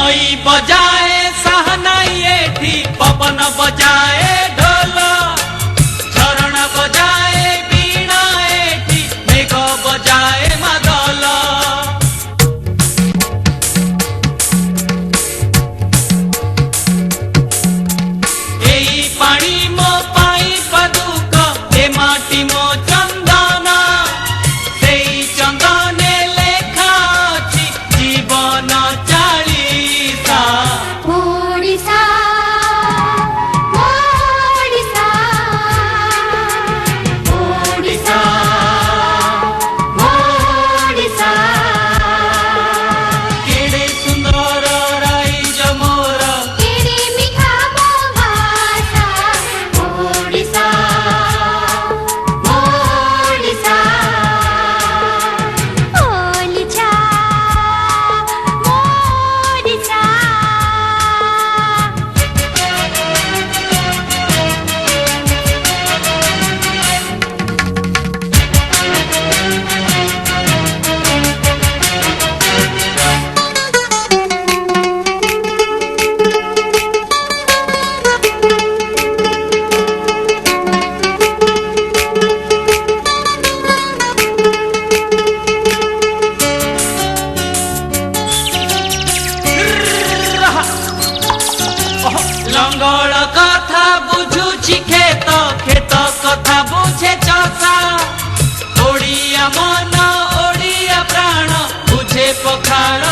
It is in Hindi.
नई बजाए सहनाई एठी पवन बजाए ढोल झरणा बजाए बीणा एठी मेघ बजाए मादल एई पानी मो पाई पदुक ए माटी मो चंदन सेई चंदने लेखा अछि जीवन चालीसा ओडिसा ओडिसा ओडिसा ओडिसा केड़े सुंदर राइज मोर केड़े मिठा मो भाषा ओडिसा ओडिसा ओलिचा ओडिसा लंगड़ कथा बुझुछि खेत खेत कथा बुझे चषा ओडिया मन ओडिया प्राण बुझे पखाड़